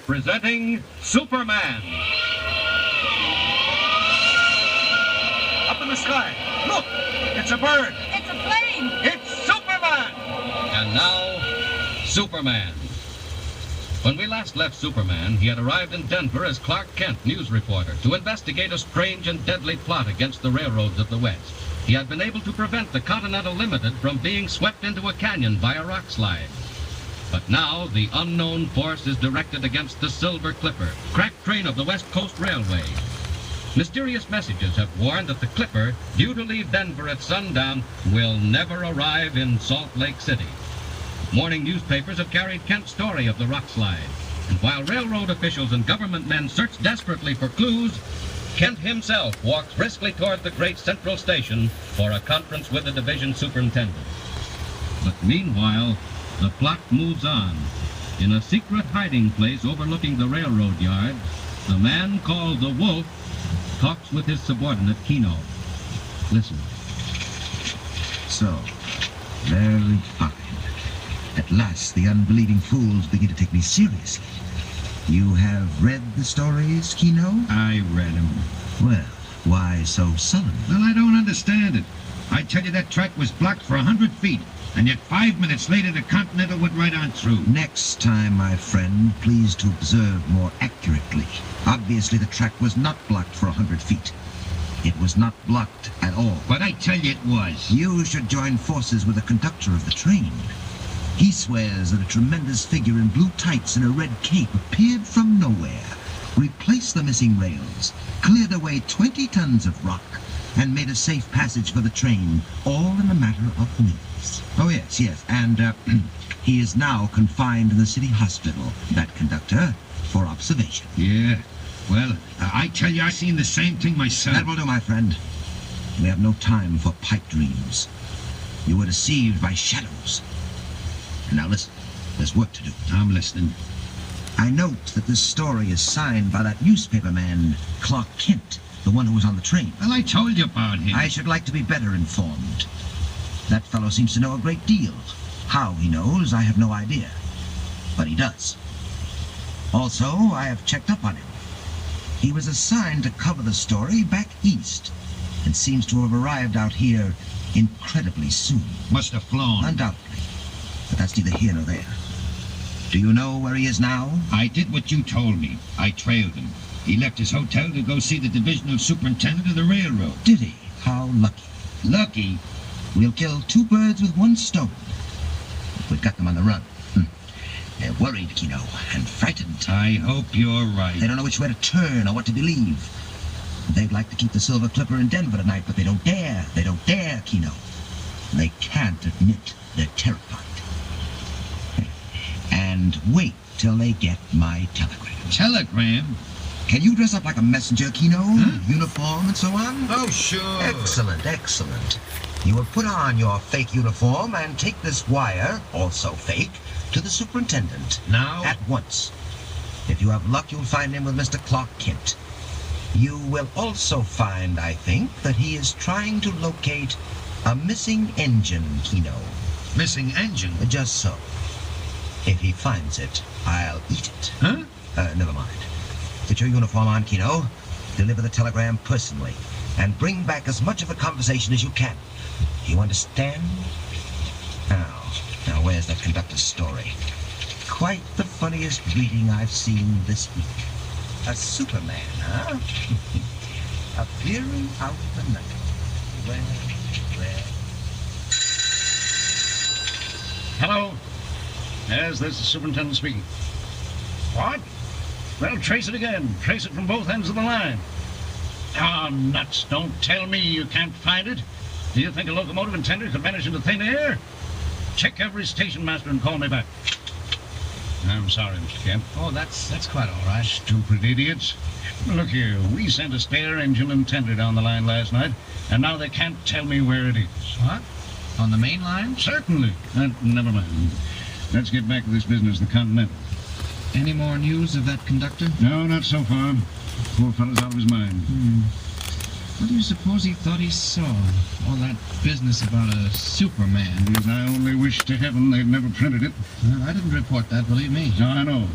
presenting Superman. Up in the sky. Look, it's a bird. It's a plane. It's Superman. And now, Superman. When we last left Superman, he had arrived in Denver as Clark Kent, news reporter, to investigate a strange and deadly plot against the railroads of the West. He had been able to prevent the Continental Limited from being swept into a canyon by a rock slide. But now, the unknown force is directed against the Silver Clipper, crack train of the West Coast Railway. Mysterious messages have warned that the Clipper, due to leave Denver at sundown, will never arrive in Salt Lake City. Morning newspapers have carried Kent's story of the rock slide. And while railroad officials and government men search desperately for clues, Kent himself walks briskly toward the great central station for a conference with the division superintendent. But meanwhile, the plot moves on. In a secret hiding place overlooking the railroad yards, the man called the Wolf talks with his subordinate, Kino. Listen. So, very fine. At last, the unbelieving fools begin to take me seriously. You have read the stories, Kino? I read them. Well, why so sullen? Well, I don't understand it. I tell you, that track was blocked for 100 feet, and yet 5 minutes later, the Continental went right on through. Next time, my friend, please to observe more accurately. Obviously, the track was not blocked for 100 feet. It was not blocked at all. But I tell you, it was. You should join forces with the conductor of the train. He swears that a tremendous figure in blue tights and a red cape appeared from nowhere, replaced the missing rails, cleared away 20 tons of rock, and made a safe passage for the train, all in a matter of minutes. Oh, yes, and he is now confined in the city hospital, that conductor, for observation. Yeah. Well, I tell you, I seen the same thing myself. That will do, my friend. We have no time for pipe dreams. You were deceived by shadows. Now listen, there's work to do. I'm listening. I note that this story is signed by that newspaper man, Clark Kent, the one who was on the train. Well, I told you about him. I should like to be better informed. That fellow seems to know a great deal. How he knows, I have no idea. But he does. Also, I have checked up on him. He was assigned to cover the story back east, and seems to have arrived out here incredibly soon. Must have flown. Undoubtedly. But that's neither here nor there. Do you know where he is now? I did what you told me. I trailed him. He left his hotel to go see the divisional superintendent of the railroad. Did he? How lucky. Lucky? We'll kill 2 birds with 1 stone. We've got them on the run. They're worried, Kino, and frightened. I hope you're right. They don't know which way to turn or what to believe. They'd like to keep the Silver Clipper in Denver tonight, but they don't dare. They don't dare, Kino. They can't admit they're terrified. And wait till they get my telegram. Telegram? Can you dress up like a messenger, Kino? Huh? Uniform and so on? Oh, sure. Excellent, excellent. You will put on your fake uniform and take this wire, also fake, to the superintendent. Now? At once. If you have luck, you'll find him with Mr. Clark Kent. You will also find, I think, that he is trying to locate a missing engine, Kino. Missing engine? Just so. If he finds it, I'll eat it. Huh? Never mind. Put your uniform on, Kino. Deliver the telegram personally. And bring back as much of the conversation as you can. You understand? Now, where's that conductor's story? Quite the funniest reading I've seen this week. A Superman, huh? Appearing out of the night. Well. Hello? Yes, this is the superintendent speaking. What? Well, trace it again. Trace it from both ends of the line. Ah, nuts. Don't tell me you can't find it. Do you think a locomotive and tender could vanish into thin air? Check every station master and call me back. I'm sorry, Mr. Kent. Oh, that's quite all right. Stupid idiots. Look here, we sent a spare engine and tender down the line last night, and now they can't tell me where it is. What? On the main line? Certainly. Never mind. Let's get back to this business, the Continental. Any more news of that conductor? No, not so far. Poor fellow's out of his mind. What do you suppose he thought he saw? All that business about a Superman. Yes, I only wish to heaven they'd never printed it. Well, I didn't report that, believe me. No, I know.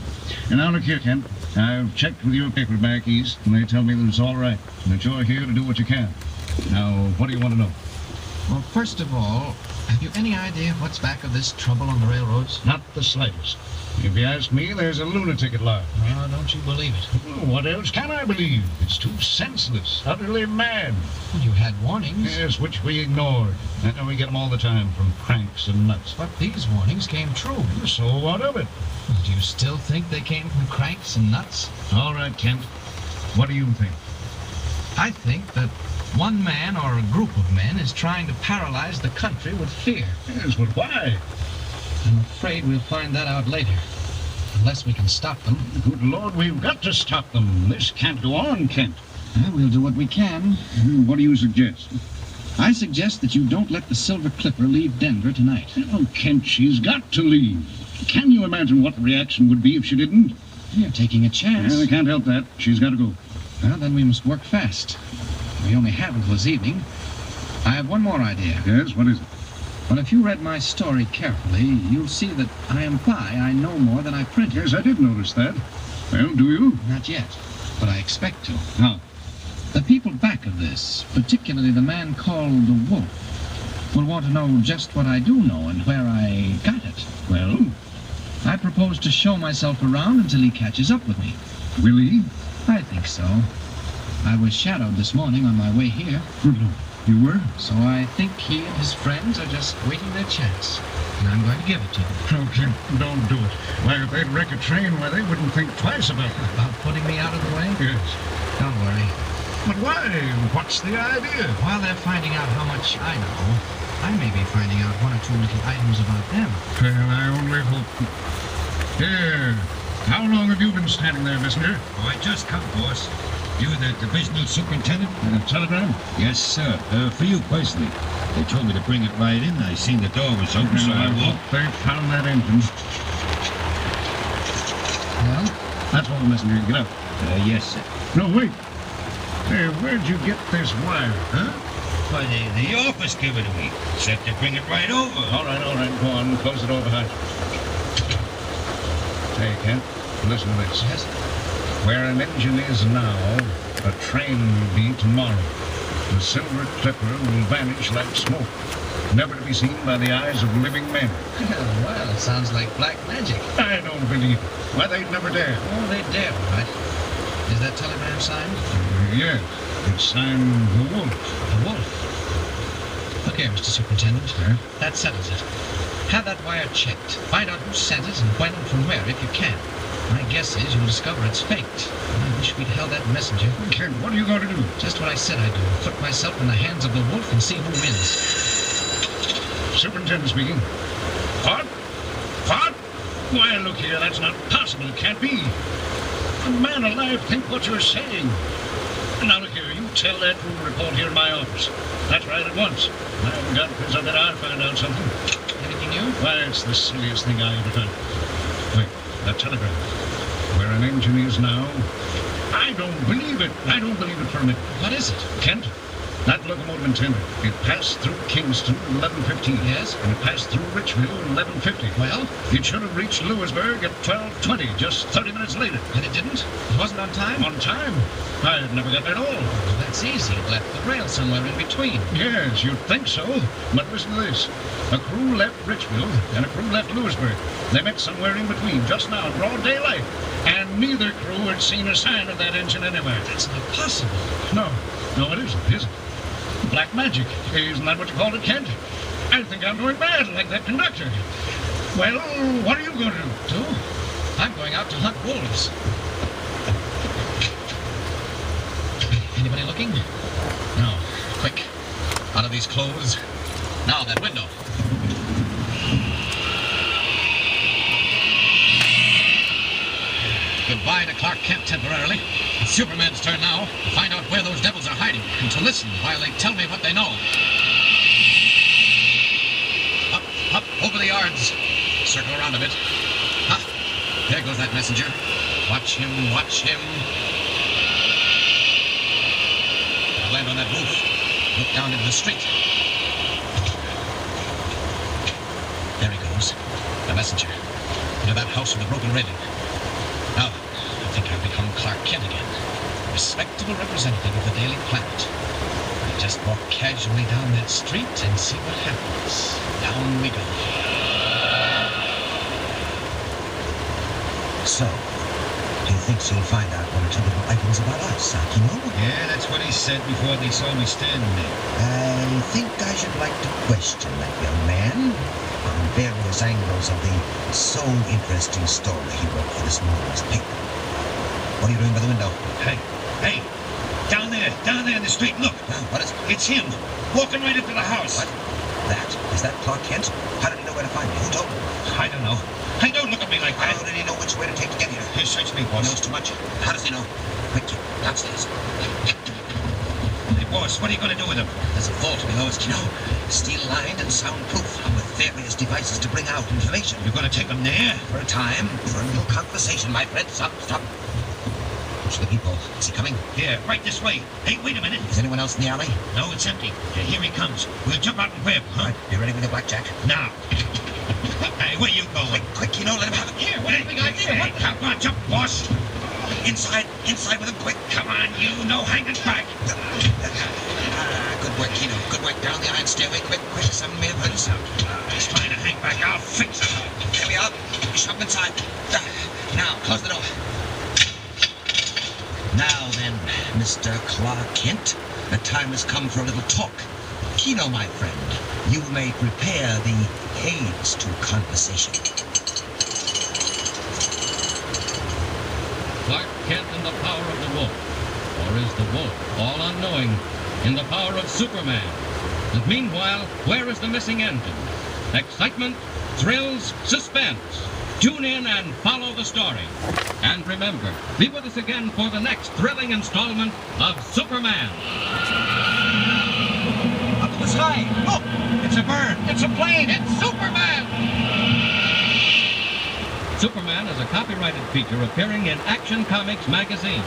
And now look here, Kent. I've checked with your paper back east, and they tell me that it's all right, and that you're here to do what you can. Now, what do you want to know? Well, first of all, have you any idea what's back of this trouble on the railroads? Not the slightest. If you ask me, there's a lunatic at large. Oh, don't you believe it? Well, what else can I believe? It's too senseless, utterly mad. Well, you had warnings. Yes, which we ignored. And we get them all the time from cranks and nuts. But these warnings came true. So what of it? Well, do you still think they came from cranks and nuts? All right, Kent. What do you think? I think that one man or a group of men is trying to paralyze the country with fear. Yes, but why? I'm afraid we'll find that out later. Unless we can stop them. Good Lord, we've got to stop them. This can't go on, Kent. Well, we'll do what we can. What do you suggest? I suggest that you don't let the Silver Clipper leave Denver tonight. Oh, Kent, she's got to leave. Can you imagine what the reaction would be if she didn't? You're taking a chance. I can't help that. She's got to go. Well, then we must work fast. We only have until this evening. I have one more idea. Yes, what is it? Well, if you read my story carefully, you'll see that I imply I know more than I print. Yes, I did notice that. Well, do you? Not yet, but I expect to. How? The people back of this, particularly the man called the Wolf, will want to know just what I do know and where I got it. Well? I propose to show myself around until he catches up with me. Will he? I think so. I was shadowed this morning on my way here. Good Lord. You were? So I think he and his friends are just waiting their chance. And I'm going to give it to them. Okay, don't do it. Why, if they'd wreck a train, why, they wouldn't think twice about it. About putting me out of the way? Yes. Don't worry. But why? What's the idea? While they're finding out how much I know, I may be finding out one or two little items about them. Well, I only hope... Here. How long have you been standing there, messenger? Oh, I just come, boss. You the divisional superintendent? Telegram? Yes, sir. For you personally. They told me to bring it right in. I seen the door was open, so I walked. They found that engine. Well? That's all, messenger. Get up. Yes, sir. No, wait. Hey, where'd you get this wire? Huh? Why, the office gave it to me. Said to bring it right over. All right. Go on. Close the door behind you. Hey, Kent, listen to this. Yes? Where an engine is now, a train will be tomorrow. The Silver Clipper will vanish like smoke, never to be seen by the eyes of living men. Well, it sounds like black magic. I don't believe it. Why, they'd never dare. Oh, they dare, all right. Is that telegram signed? Yes, it's signed The Wolf. The Wolf. Look here, Mr. Superintendent. Yes? That settles it. Have that wire checked. Find out who sent it and when and from where, if you can. My guess is you'll discover it's faked. I wish we'd held that messenger. Kent, what are you going to do? Just what I said I'd do. Put myself in the hands of the Wolf and see who wins. Superintendent speaking. What? What? Why, look here, that's not possible. It can't be. Man alive, think what you're saying. Now, look here, you tell that fool to report here in my office. That's right, at once. I haven't got because I bet I'll find out something. Anything new? Why, it's the silliest thing I ever done. Wait, that telegram. Where an engine is now. I don't believe it. I don't believe it for a minute. What is it? Kent, that locomotive in Tender, it passed through Kingston at 11:15. Yes? And it passed through Richville at 11:50. Well? It should have reached Lewisburg at 12:20, just 30 minutes later. And it didn't? It wasn't on time? On time? I never got there at all. Well, that's easy. It left the rail somewhere in between. Yes, you'd think so. But listen to this. A crew left Richville and a crew left Lewisburg. They met somewhere in between, just now, in broad daylight. And neither crew had seen a sign of that engine anywhere. That's not possible. No, it isn't, is it? Black magic. Isn't that what you called it, Kent? I think I'm going mad like that conductor. Well, what are you going to do? I'm going out to hunt wolves. Anybody looking? No. Quick. Out of these clothes. Now, that window. Goodbye to Clark Kent temporarily. It's Superman's turn now to find out where those devils are hiding and to listen while they tell me what they know. Up, over the yards. Circle around a bit. Ha! There goes that messenger. Watch him, watch him. land on that roof. Look down into the street. There he goes. The messenger. Into that house with the broken railing. Now, I think I've become Clark Kent again. Respectable representative of the Daily Planet. I just walk casually down that street and see what happens. Down we go. So, he thinks you'll find out one or two little items about us, Akino? Yeah, that's what he said before they saw me standing there. I think I should like to question that young man on various angles of the so interesting story he wrote for this morning's paper. What are you doing by the window? Hey, down there in the street, look. What is it? It's him, walking right up to the house. What? Is that Clark Kent? How did he know where to find me? Who told him? I don't know. Hey, don't look at me like that. How did he know which way to take to get here? Hey, search me, He boss. knows too much. How does he know? Quick, kid, downstairs. Hey, boss, what are you going to do with him? There's a vault below us, Kino. Steel-lined and soundproof, with various devices to bring out information. You're going to take him there? For a time, for a little conversation, my friend. Stop. Watch the people. Is he coming? Yeah, right this way. Hey, wait a minute. Is anyone else in the alley? No, it's empty. Yeah, here he comes. We'll jump out and grab him, All huh? right, you ready with your blackjack? Now. Hey, where you going? Quick, Kino, let him have it. Here, what do you think I did? Hey, come on, jump, boss. Inside with him, quick. Come on, you, no hanging back. Good work, Kino. Good work. Down the iron stairway, quick. Summon me a prince. He's trying to hang back. I'll fix him. There we are. Shove him inside. Now, close the door. Now then, Mr. Clark Kent, the time has come for a little talk. Kino, my friend, you may prepare the aids to conversation. Clark Kent in the power of the wolf. Or is the wolf, all unknowing, in the power of Superman? And meanwhile, where is the missing engine? Excitement, thrills, suspense. Tune in and follow the story. And remember, be with us again for the next thrilling installment of Superman. Up in the sky! Look! It's a bird! It's a plane! It's Superman! Superman is a copyrighted feature appearing in Action Comics magazine.